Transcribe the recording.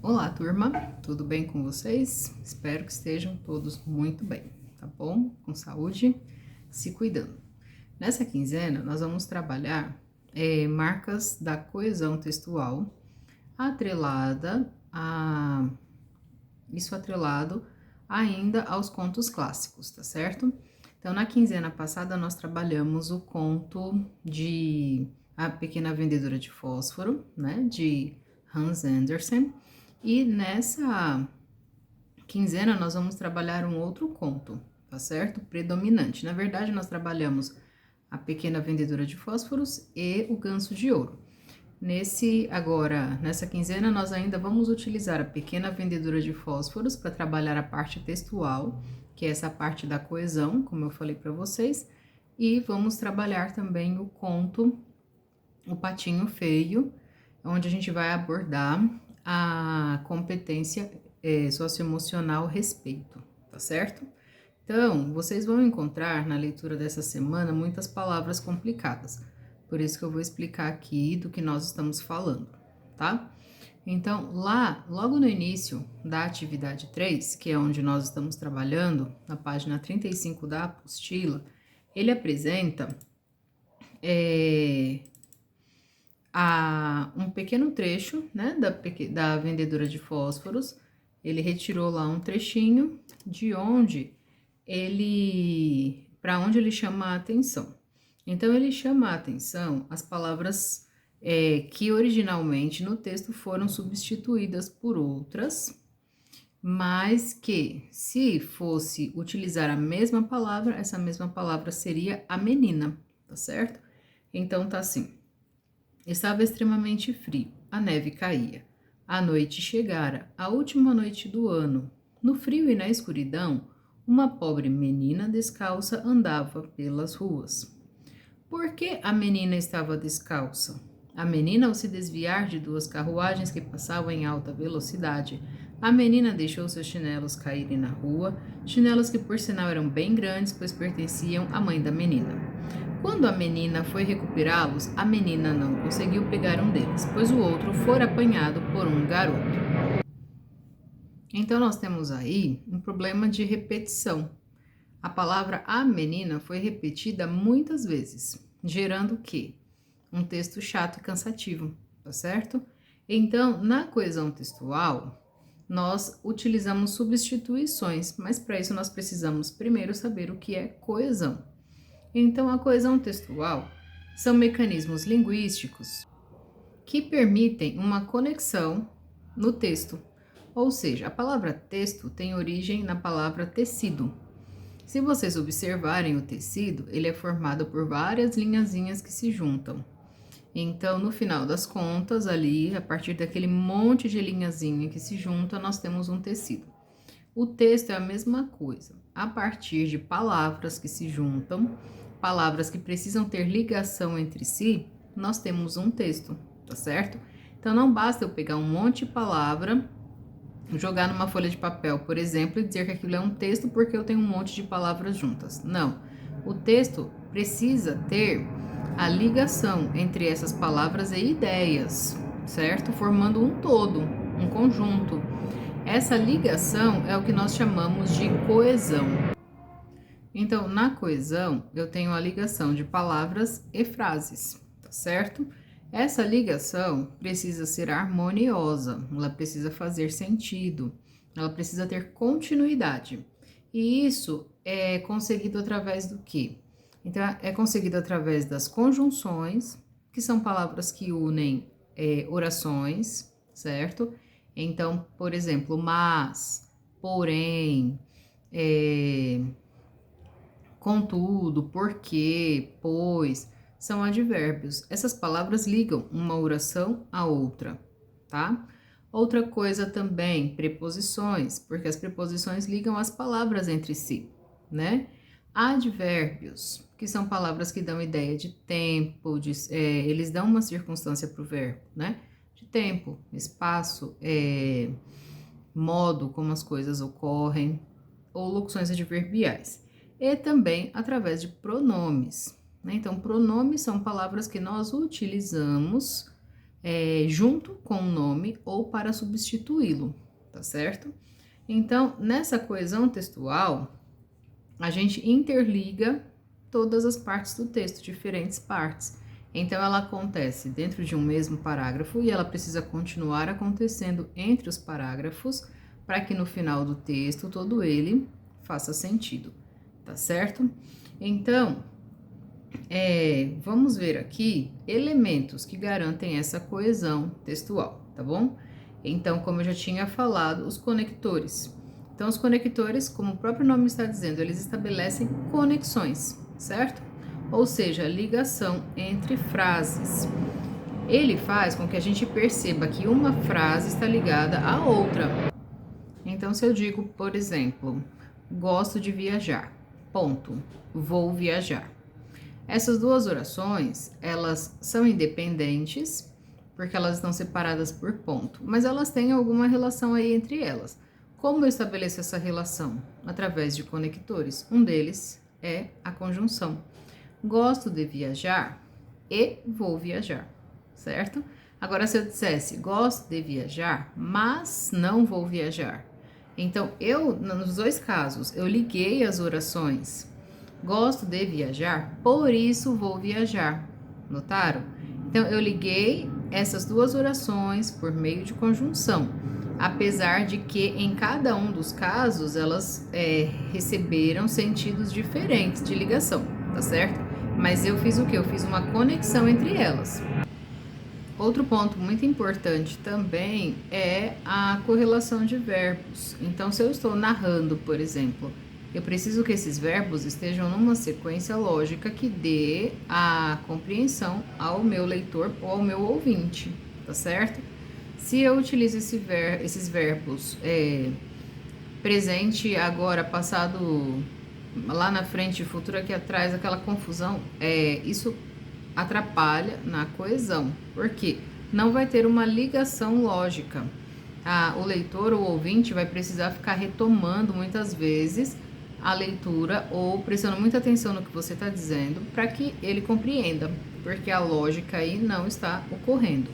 Olá, turma, tudo bem com vocês? Espero que estejam todos muito bem, tá bom? Com saúde, se cuidando. Nessa quinzena, nós vamos trabalhar marcas da coesão textual atrelada a isso atrelado ainda aos contos clássicos, tá certo? Então, na quinzena passada, nós trabalhamos o conto de A Pequena Vendedora de Fósforo, né, de Hans Andersen, e nessa quinzena nós vamos trabalhar um outro conto, tá certo? Predominante. Na verdade, nós trabalhamos A Pequena Vendedora de Fósforos e O Ganso de Ouro. Nessa quinzena, nós ainda vamos utilizar a Pequena Vendedora de Fósforos para trabalhar a parte textual, que é essa parte da coesão, como eu falei para vocês, e vamos trabalhar também o conto O Patinho Feio, onde a gente vai abordar a competência socioemocional respeito, tá certo? Então, vocês vão encontrar na leitura dessa semana muitas palavras complicadas. Por isso que eu vou explicar aqui do que nós estamos falando, tá? Então, lá, logo no início da atividade 3, que é onde nós estamos trabalhando, na página 35 da apostila, ele apresenta um pequeno trecho, né, da vendedora de fósforos. Ele retirou lá um trechinho de onde para onde ele chama a atenção. Então, ele chama a atenção as palavras que originalmente no texto foram substituídas por outras, mas que, se fosse utilizar a mesma palavra, essa mesma palavra seria a menina, tá certo? Então, tá assim. Estava extremamente frio, a neve caía. A noite chegara, a última noite do ano. No frio e na escuridão, uma pobre menina descalça andava pelas ruas. Por que a menina estava descalça? A menina, ao se desviar de duas carruagens que passavam em alta velocidade, a menina deixou seus chinelos caírem na rua, chinelos que por sinal eram bem grandes, pois pertenciam à mãe da menina. Quando a menina foi recuperá-los, a menina não conseguiu pegar um deles, pois o outro fora apanhado por um garoto. Então, nós temos aí um problema de repetição. A palavra a menina foi repetida muitas vezes, gerando o quê? Um texto chato e cansativo, tá certo? Então, na coesão textual, nós utilizamos substituições, mas para isso nós precisamos primeiro saber o que é coesão. Então, a coesão textual são mecanismos linguísticos que permitem uma conexão no texto. Ou seja, a palavra texto tem origem na palavra tecido. Se vocês observarem o tecido, ele é formado por várias linhazinhas que se juntam. Então, no final das contas, ali, a partir daquele monte de linhazinha que se junta, nós temos um tecido. O texto é a mesma coisa. A partir de palavras que se juntam, palavras que precisam ter ligação entre si, nós temos um texto, tá certo? Então, não basta eu pegar um monte de palavra, jogar numa folha de papel, por exemplo, e dizer que aquilo é um texto porque eu tenho um monte de palavras juntas. Não. O texto precisa ter a ligação entre essas palavras e ideias, certo? Formando um todo, um conjunto. Essa ligação é o que nós chamamos de coesão. Então, na coesão, eu tenho a ligação de palavras e frases, tá certo? Essa ligação precisa ser harmoniosa, ela precisa fazer sentido, ela precisa ter continuidade. E isso é conseguido através do quê? Então, é conseguido através das conjunções, que são palavras que unem orações, certo? Então, por exemplo, mas, porém, contudo, porque, pois, são advérbios. Essas palavras ligam uma oração à outra, tá? Outra coisa também, preposições, porque as preposições ligam as palavras entre si, né? Advérbios, que são palavras que dão ideia de tempo, eles dão uma circunstância para o verbo, né? De tempo, espaço, modo como as coisas ocorrem, ou locuções adverbiais. E também através de pronomes, né? Então, pronomes são palavras que nós utilizamos junto com o nome ou para substituí-lo, tá certo? Então, nessa coesão textual, a gente interliga todas as partes do texto, diferentes partes. Então, ela acontece dentro de um mesmo parágrafo e ela precisa continuar acontecendo entre os parágrafos para que no final do texto todo ele faça sentido, tá certo? Então, vamos ver aqui elementos que garantem essa coesão textual, tá bom? Então, como eu já tinha falado, os conectores. Então, os conectores, como o próprio nome está dizendo, eles estabelecem conexões, certo? Ou seja, ligação entre frases. Ele faz com que a gente perceba que uma frase está ligada à outra. Então, se eu digo, por exemplo, gosto de viajar, ponto, vou viajar. Essas duas orações, elas são independentes, porque elas estão separadas por ponto, mas elas têm alguma relação aí entre elas. Como eu estabeleço essa relação? Através de conectores. Um deles é a conjunção. Gosto de viajar e vou viajar, certo? Agora, se eu dissesse gosto de viajar, mas não vou viajar. Então, nos dois casos, eu liguei as orações. Gosto de viajar, por isso vou viajar. Notaram? Então, eu liguei essas duas orações por meio de conjunção, apesar de que em cada um dos casos elas receberam sentidos diferentes de ligação, tá certo? Mas eu fiz o quê? Eu fiz uma conexão entre elas. Outro ponto muito importante também é a correlação de verbos. Então, se eu estou narrando, por exemplo, eu preciso que esses verbos estejam numa sequência lógica que dê a compreensão ao meu leitor ou ao meu ouvinte, tá certo? Se eu utilizo esses verbos presente, agora, passado, lá na frente, futuro aqui atrás, aquela confusão, isso atrapalha na coesão, porque não vai ter uma ligação lógica. O leitor ou ouvinte vai precisar ficar retomando muitas vezes a leitura ou prestando muita atenção no que você está dizendo para que ele compreenda, porque a lógica aí não está ocorrendo.